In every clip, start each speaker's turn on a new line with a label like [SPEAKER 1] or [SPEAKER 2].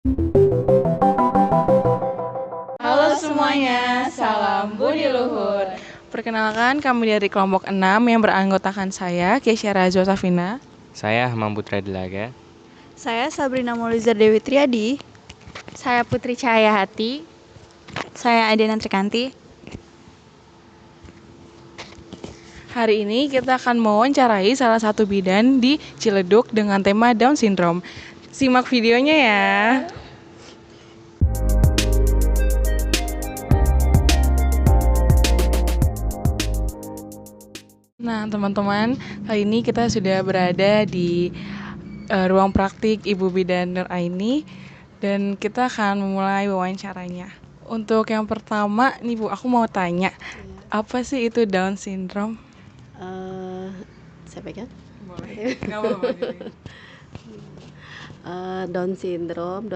[SPEAKER 1] Halo semuanya, salam budi luhur. Perkenalkan, kami dari kelompok 6 yang beranggotakan saya, Kesya Razwa Safina.
[SPEAKER 2] Saya Hamam Putra Dilaga.
[SPEAKER 3] Saya Sabrina Maulizar Dewi Triadi.
[SPEAKER 4] Saya Putri Cahayahati.
[SPEAKER 3] Saya Adena Trikanti.
[SPEAKER 1] Hari ini kita akan mewawancarai salah satu bidan di Ciledug dengan tema Down Syndrome. Simak videonya ya. Nah teman-teman, kali ini kita sudah berada di ruang praktik Ibu Bidan Nur Aini dan kita akan memulai wawancaranya. Untuk yang pertama nih Bu, aku mau tanya, apa sih itu Down Syndrome?
[SPEAKER 5] Saya pegang.
[SPEAKER 1] Boleh. Nggak apa-apa.
[SPEAKER 5] Down syndrome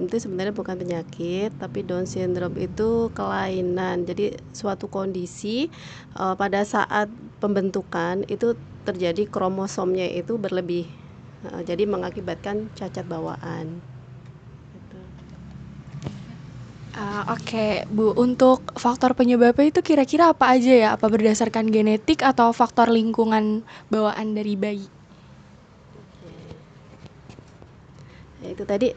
[SPEAKER 5] itu sebenarnya bukan penyakit, tapi Down syndrome itu kelainan. Jadi suatu kondisi pada saat pembentukan itu terjadi kromosomnya itu berlebih, jadi mengakibatkan cacat bawaan.
[SPEAKER 4] Oke, Bu, untuk faktor penyebabnya itu kira-kira apa aja ya? Apa berdasarkan genetik atau faktor lingkungan bawaan dari bayi?
[SPEAKER 5] Ya, itu tadi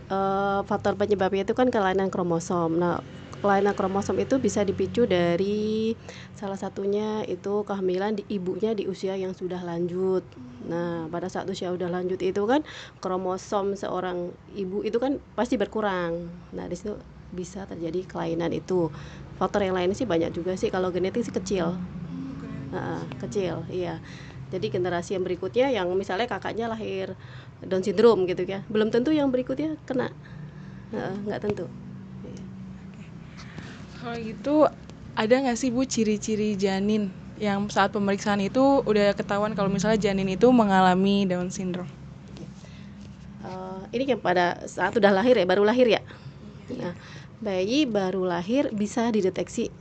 [SPEAKER 5] faktor penyebabnya itu kan kelainan kromosom. Nah, kelainan kromosom itu bisa dipicu dari salah satunya itu kehamilan di ibunya di usia yang sudah lanjut. Nah, pada saat usia sudah lanjut itu kan kromosom seorang ibu itu kan pasti berkurang. Nah, di situ bisa terjadi kelainan itu. Faktor yang lainnya sih banyak juga sih. Kalau genetik sih kecil. Kecil, iya. Jadi generasi yang berikutnya yang misalnya kakaknya lahir Down syndrome gitu ya, belum tentu yang berikutnya kena, nggak tentu.
[SPEAKER 1] Kalau gitu, ada nggak sih Bu ciri-ciri janin yang saat pemeriksaan itu udah ketahuan kalau misalnya janin itu mengalami Down Syndrome?
[SPEAKER 5] Ini yang pada saat udah lahir ya, baru lahir ya. Nah, bayi baru lahir bisa dideteksi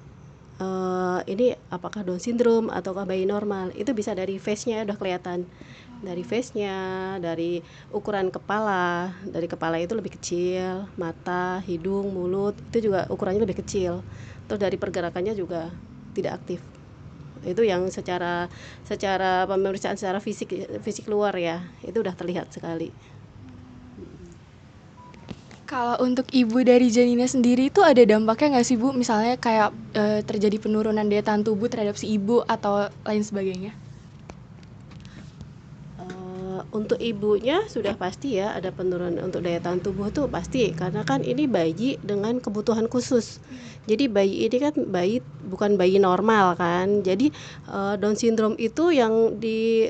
[SPEAKER 5] ini apakah Down syndrome ataukah bayi normal. Itu bisa dari face-nya udah kelihatan. Dari face-nya, dari ukuran kepala. Dari kepala itu lebih kecil, mata, hidung, mulut itu juga ukurannya lebih kecil. Terus dari pergerakannya juga tidak aktif. Itu yang secara pemeriksaan secara fisik luar ya, itu udah terlihat sekali.
[SPEAKER 4] Kalau untuk ibu dari janinnya sendiri itu ada dampaknya nggak sih Bu? Misalnya kayak terjadi penurunan daya tahan tubuh terhadap si ibu atau lain sebagainya?
[SPEAKER 5] Untuk ibunya sudah pasti ya ada penurunan untuk daya tahan tubuh tuh pasti, karena kan ini bayi dengan kebutuhan khusus. Jadi bayi ini kan bukan bayi normal kan. Jadi Down syndrome itu yang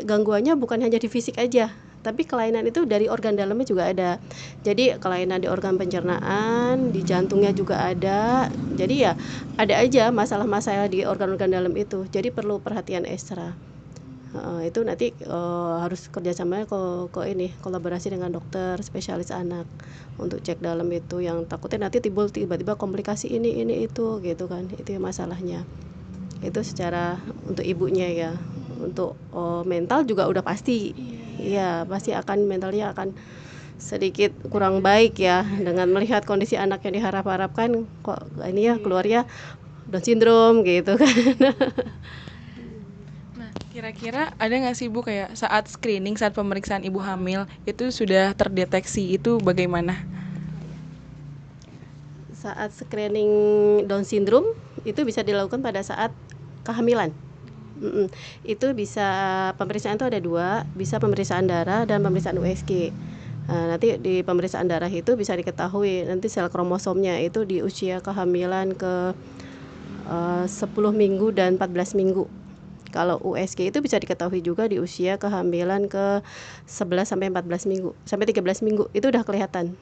[SPEAKER 5] gangguannya bukan hanya di fisik aja, tapi kelainan itu dari organ dalamnya juga ada. Jadi kelainan di organ pencernaan, di jantungnya juga ada. Jadi ya ada aja masalah-masalah di organ-organ dalam itu. Jadi perlu perhatian ekstra. Itu nanti harus kerjasama kolaborasi dengan dokter spesialis anak untuk cek dalam itu, yang takutnya nanti tiba-tiba komplikasi ini itu gitu kan. Itu masalahnya. Itu secara untuk ibunya ya. Untuk mental juga udah pasti. Iya, pasti mentalnya akan sedikit kurang baik ya dengan melihat kondisi anak yang diharap-harapkan kok ini ya keluarnya Down syndrome gitu kan.
[SPEAKER 1] Nah, kira-kira ada nggak sih Bu kayak saat screening, saat pemeriksaan ibu hamil itu sudah terdeteksi, itu bagaimana?
[SPEAKER 5] Saat screening Down syndrome itu bisa dilakukan pada saat kehamilan. Itu bisa pemeriksaan itu ada dua, bisa pemeriksaan darah dan pemeriksaan USG. Nanti di pemeriksaan darah itu bisa diketahui nanti sel kromosomnya itu di usia kehamilan ke 10 minggu dan 14 minggu. Kalau USG itu bisa diketahui juga di usia kehamilan ke 11 sampai 14 minggu, sampai 13 minggu itu udah kelihatan.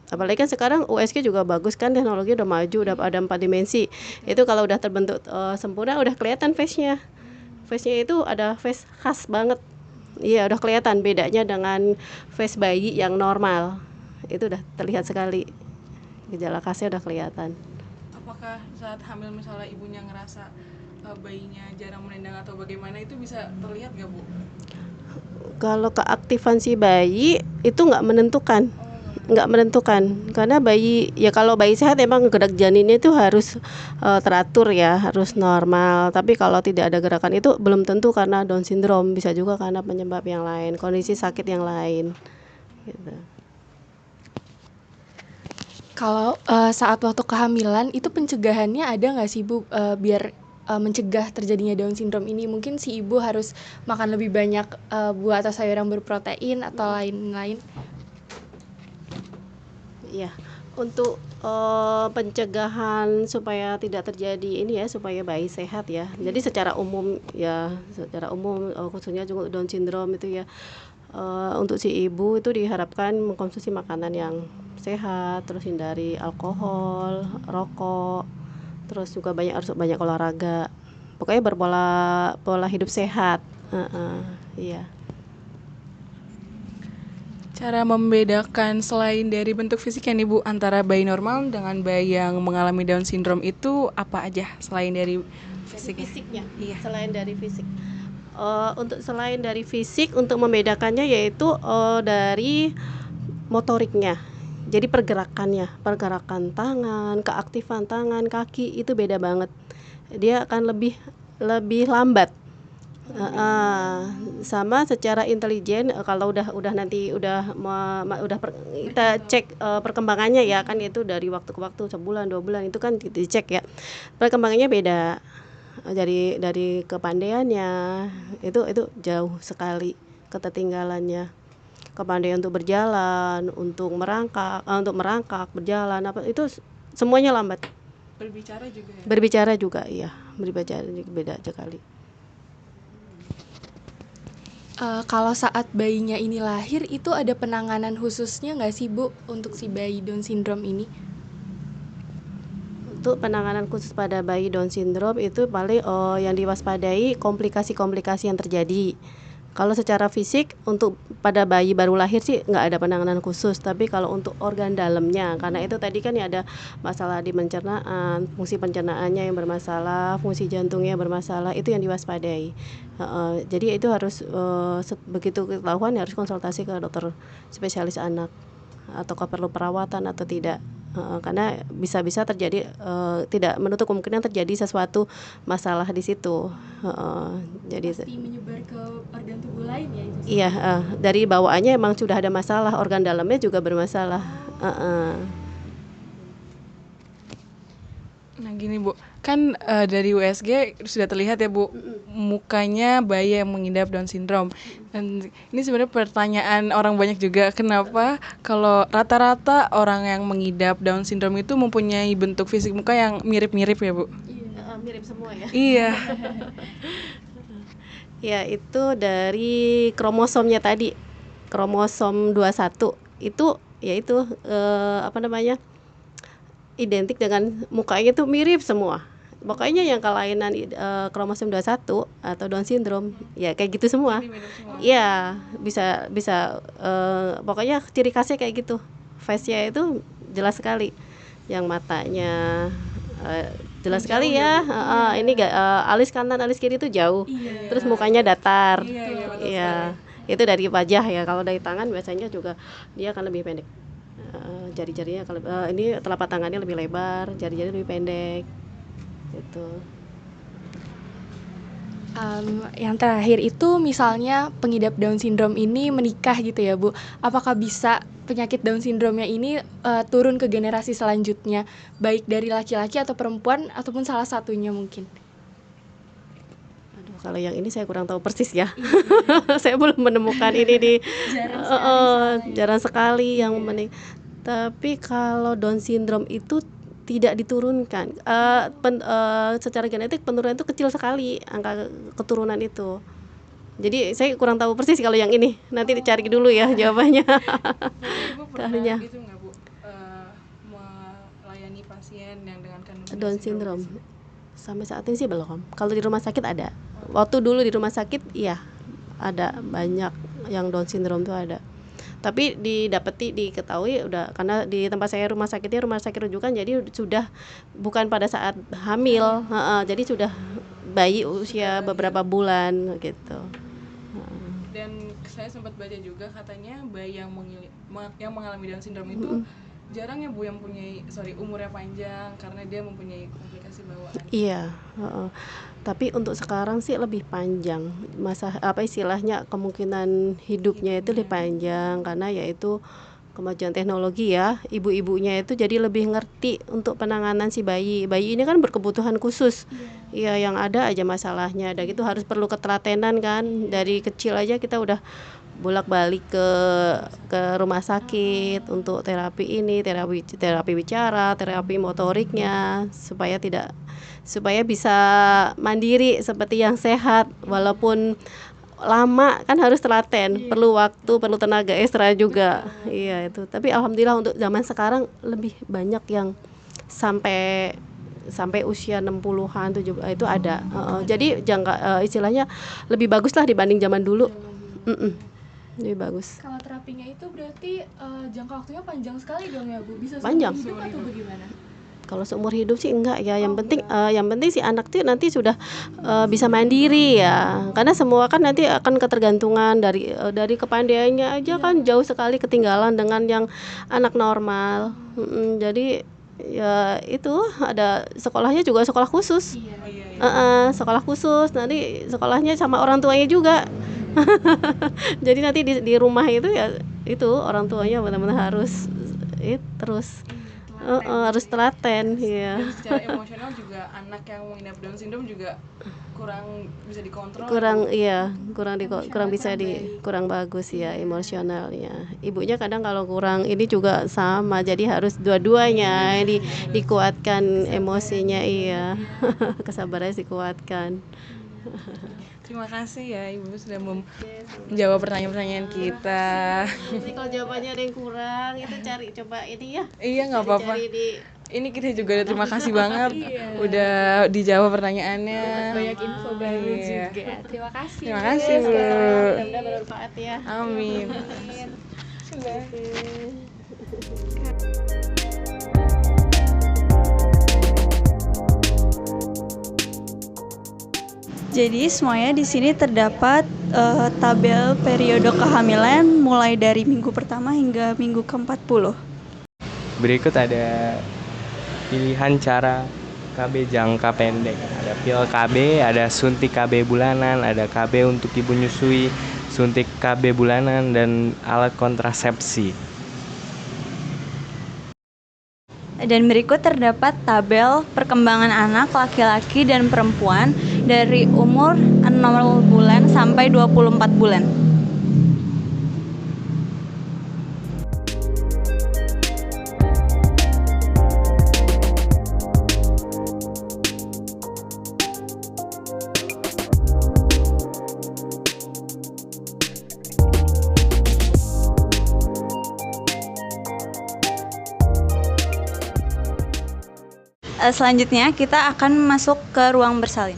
[SPEAKER 5] Apalagi kan sekarang USG juga bagus kan, teknologi udah maju, udah ada 4 dimensi. Itu kalau udah terbentuk sempurna udah kelihatan face-nya. Face-nya itu ada face khas banget. Iya, udah kelihatan bedanya dengan face bayi yang normal. Itu udah terlihat sekali. Gejala khasnya udah kelihatan.
[SPEAKER 1] Apakah saat hamil misalnya ibunya ngerasa bayinya jarang menendang atau bagaimana, itu bisa terlihat nggak Bu?
[SPEAKER 5] Kalau keaktifan si bayi itu nggak menentukan. nggak menentukan, karena bayi ya kalau bayi sehat emang gerak janinnya itu harus teratur ya, harus normal. Tapi kalau tidak ada gerakan itu belum tentu karena Down syndrome, bisa juga karena penyebab yang lain, kondisi sakit yang lain gitu.
[SPEAKER 4] Kalau saat waktu kehamilan itu pencegahannya ada nggak sih Bu, biar mencegah terjadinya Down syndrome ini? Mungkin si ibu harus makan lebih banyak buah atau sayur yang berprotein atau lain-lain.
[SPEAKER 5] Ya, untuk pencegahan supaya tidak terjadi ini ya, supaya bayi sehat ya. Jadi secara umum ya, khususnya juga Down syndrome itu ya, untuk si ibu itu diharapkan mengkonsumsi makanan yang sehat, terus hindari alkohol, rokok, terus juga harus banyak olahraga. Pokoknya pola hidup sehat. Iya.
[SPEAKER 1] Cara membedakan selain dari bentuk fisiknya nih Bu, antara bayi normal dengan bayi yang mengalami Down syndrome itu apa aja selain dari
[SPEAKER 5] Fisiknya.
[SPEAKER 1] Iya.
[SPEAKER 5] Selain dari fisik. Selain dari fisik, untuk membedakannya yaitu dari motoriknya. Jadi pergerakan tangan, keaktifan tangan, kaki itu beda banget. Dia akan lebih lambat. Sama secara intelijen, kalau kita cek perkembangannya ya, kan itu dari waktu ke waktu, sebulan 2 bulan itu kan dicek ya, perkembangannya beda. Dari kepandaiannya itu jauh sekali ketertinggalannya. Kepandaian untuk berjalan, untuk merangkak berjalan, apa itu semuanya lambat.
[SPEAKER 1] Berbicara juga ya?
[SPEAKER 5] Berbicara juga iya, berbicara juga beda sekali.
[SPEAKER 4] Kalau saat bayinya ini lahir itu ada penanganan khususnya nggak sih Bu untuk si bayi Down syndrome ini?
[SPEAKER 5] Untuk penanganan khusus pada bayi Down syndrome itu paling yang diwaspadai komplikasi-komplikasi yang terjadi. Kalau secara fisik untuk pada bayi baru lahir sih nggak ada penanganan khusus, tapi kalau untuk organ dalamnya, karena itu tadi kan ya ada masalah di pencernaan, fungsi pencernaannya yang bermasalah, fungsi jantungnya bermasalah, itu yang diwaspadai. Jadi itu harus begitu ketahuan harus konsultasi ke dokter spesialis anak, ataukah perlu perawatan atau tidak. Karena bisa terjadi, tidak menutup kemungkinan terjadi sesuatu masalah di situ. Jadi
[SPEAKER 4] Pasti menyebar ke organ tubuh lain ya itu?
[SPEAKER 5] iya, dari bawaannya emang sudah ada masalah, organ dalamnya juga bermasalah.
[SPEAKER 1] Nah gini Bu, kan dari USG sudah terlihat ya Bu, mukanya bayi yang mengidap Down syndrome. Dan ini sebenarnya pertanyaan orang banyak juga, kenapa kalau rata-rata orang yang mengidap Down syndrome itu mempunyai bentuk fisik muka yang mirip-mirip ya Bu?
[SPEAKER 5] Mirip semua ya.
[SPEAKER 1] Iya.
[SPEAKER 5] Ya itu dari kromosomnya tadi, kromosom 21 itu yaitu identik dengan mukanya tuh mirip semua. Pokoknya yang kelainan kromosom 21 atau Down syndrome ya kayak gitu semua. Iya, bisa pokoknya ciri khasnya kayak gitu. Face-nya itu jelas sekali. Yang matanya jelas sekali ya. Ini alis kanan, alis kiri itu jauh. Terus mukanya datar. Iya. Itu dari wajah ya. Kalau dari tangan biasanya juga dia akan lebih pendek. Jari-jarinya ini telapak tangannya lebih lebar, jari-jari lebih pendek. Gitu.
[SPEAKER 4] Yang terakhir itu misalnya pengidap Down syndrome ini menikah gitu ya Bu, apakah bisa penyakit Down syndrome-nya ini turun ke generasi selanjutnya, baik dari laki-laki atau perempuan ataupun salah satunya mungkin?
[SPEAKER 5] Aduh, kalau yang ini saya kurang tahu persis ya. Saya belum menemukan ini di jarang sekali yang tapi kalau Down syndrome itu tidak diturunkan. Secara genetik penurunan itu kecil sekali angka keturunan itu. Jadi saya kurang tahu persis kalau yang ini. Nanti dicari dulu ya jawabannya.
[SPEAKER 1] Ibu pernah gitu nggak Bu, melayani pasien yang dengan kandungan
[SPEAKER 5] Down syndrome? Sampai saat ini sih belum. Kalau di rumah sakit ada. Waktu dulu di rumah sakit iya ada banyak yang Down syndrome itu ada. Tapi diketahui udah, karena di tempat saya rumah sakitnya rumah sakit rujukan, jadi sudah bukan pada saat hamil, jadi sudah bayi usia beberapa bulan gitu.
[SPEAKER 1] Dan saya sempat baca juga katanya bayi yang mengalami Down syndrome itu jarang ya Bu yang umurnya panjang karena dia mempunyai komplikasi bawaan.
[SPEAKER 5] Iya, heeh. Tapi untuk sekarang sih lebih panjang istilahnya kemungkinan hidupnya itu lebih panjang karena yaitu kemajuan teknologi ya. Ibu-ibunya itu jadi lebih ngerti untuk penanganan si bayi. Bayi ini kan berkebutuhan khusus. Iya, yang ada aja masalahnya. Dan itu harus perlu ketelatenan kan. Dari kecil aja kita udah bolak-balik ke rumah sakit untuk terapi bicara, terapi motoriknya supaya bisa mandiri seperti yang sehat walaupun lama kan harus telaten, perlu waktu, perlu tenaga ekstra juga. Iya itu. Tapi alhamdulillah untuk zaman sekarang lebih banyak yang sampai usia 60-an 70 itu ada. Jadi istilahnya lebih bagus lah dibanding zaman dulu. Lebih bagus.
[SPEAKER 4] Kalau terapinya itu berarti jangka waktunya panjang sekali dong ya Bu? Bisa
[SPEAKER 5] Panjang.
[SPEAKER 4] seumur hidup atau bagaimana?
[SPEAKER 5] Kalau seumur hidup sih enggak ya. Yang penting si anak tuh nanti sudah bisa mandiri ya. Karena semua kan nanti akan ketergantungan dari kepandaiannya aja kan jauh sekali ketinggalan dengan yang anak normal. Jadi ya itu ada sekolahnya juga sekolah khusus. Sekolah khusus nanti sekolahnya sama orang tuanya juga. Jadi nanti di rumah itu ya itu orang tuanya benar-benar harus terus harus telaten ya.
[SPEAKER 1] Dan secara emosional juga anak yang mengidap Down syndrome juga kurang bisa dikontrol. Kurang bagus ya emosionalnya. Ibunya kadang kalau kurang ini juga sama, jadi harus dua-duanya dikuatkan emosinya kesabarannya dikuatkan. Terima kasih ya Ibu sudah menjawab pertanyaan-pertanyaan kita.
[SPEAKER 5] Kalau jawabannya ada yang kurang itu coba ini ya.
[SPEAKER 1] Iya nggak apa-apa. Ini kita juga udah terima kasih banget udah dijawab pertanyaannya.
[SPEAKER 4] Banyak info baru juga. Terima kasih.
[SPEAKER 1] Terima kasih Bu.
[SPEAKER 5] Mudah-mudahan bermanfaat ya.
[SPEAKER 1] Amin.
[SPEAKER 3] Jadi semuanya di sini terdapat tabel periode kehamilan mulai dari minggu pertama hingga minggu ke-40.
[SPEAKER 2] Berikut ada pilihan cara KB jangka pendek. Ada pil KB, ada suntik KB bulanan, ada KB untuk ibu nyusui, suntik KB bulanan, dan alat kontrasepsi.
[SPEAKER 3] Dan berikut terdapat tabel perkembangan anak laki-laki dan perempuan dari umur 0 bulan sampai 24 bulan. Selanjutnya kita akan masuk ke ruang bersalin.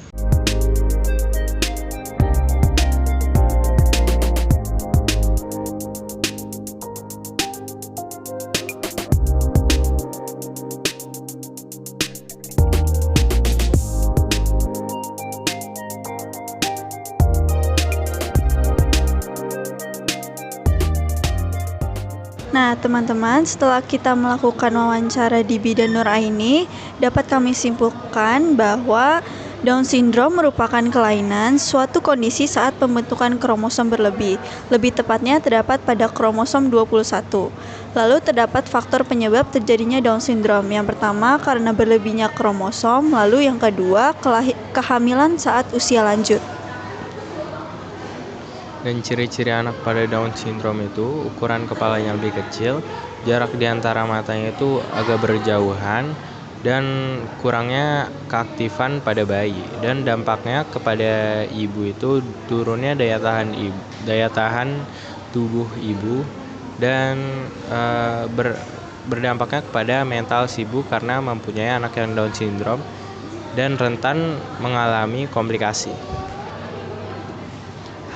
[SPEAKER 3] Nah, teman-teman, setelah kita melakukan wawancara di Bidan Nur Aini, dapat kami simpulkan bahwa Down syndrome merupakan kelainan suatu kondisi saat pembentukan kromosom berlebih. Lebih tepatnya terdapat pada kromosom 21. Lalu terdapat faktor penyebab terjadinya Down syndrome. Yang pertama karena berlebihnya kromosom, lalu yang kedua kehamilan saat usia lanjut.
[SPEAKER 2] Dan ciri-ciri anak pada Down syndrome itu ukuran kepalanya lebih kecil, jarak di antara matanya itu agak berjauhan, dan kurangnya keaktifan pada bayi. Dan dampaknya kepada ibu itu turunnya daya tahan tubuh ibu, dan berdampaknya kepada mental si ibu karena mempunyai anak yang Down syndrome dan rentan mengalami komplikasi.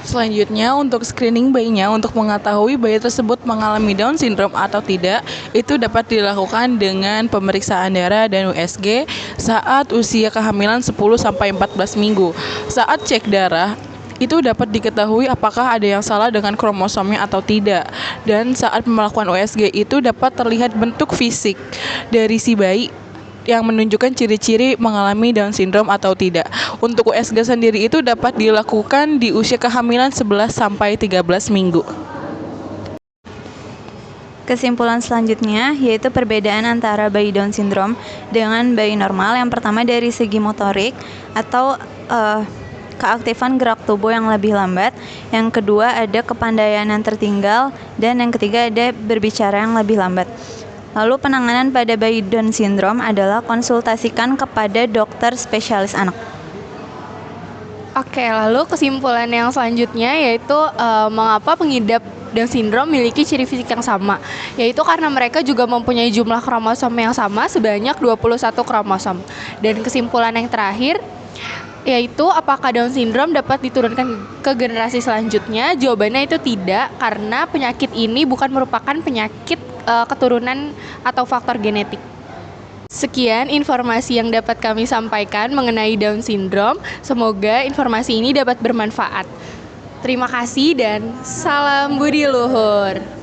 [SPEAKER 1] Selanjutnya untuk screening bayinya untuk mengetahui bayi tersebut mengalami Down syndrome atau tidak, itu dapat dilakukan dengan pemeriksaan darah dan USG saat usia kehamilan 10-14 minggu. Saat cek darah, itu dapat diketahui apakah ada yang salah dengan kromosomnya atau tidak. Dan saat melakukan USG itu dapat terlihat bentuk fisik dari si bayi yang menunjukkan ciri-ciri mengalami Down syndrome atau tidak. Untuk USG sendiri itu dapat dilakukan di usia kehamilan 11 sampai 13 minggu.
[SPEAKER 3] Kesimpulan selanjutnya yaitu perbedaan antara bayi Down syndrome dengan bayi normal. Yang pertama dari segi motorik atau keaktifan gerak tubuh yang lebih lambat. Yang kedua ada kepandaian yang tertinggal, dan yang ketiga ada berbicara yang lebih lambat. Lalu penanganan pada bayi Down syndrome adalah konsultasikan kepada dokter spesialis anak.
[SPEAKER 4] Oke, lalu kesimpulan yang selanjutnya yaitu mengapa pengidap Down syndrome memiliki ciri fisik yang sama, yaitu karena mereka juga mempunyai jumlah kromosom yang sama sebanyak 21 kromosom. Dan kesimpulan yang terakhir yaitu apakah Down syndrome dapat diturunkan ke generasi selanjutnya? Jawabannya itu tidak, karena penyakit ini bukan merupakan penyakit keturunan atau faktor genetik. Sekian informasi yang dapat kami sampaikan mengenai Down syndrome. Semoga informasi ini dapat bermanfaat. Terima kasih dan salam budi luhur.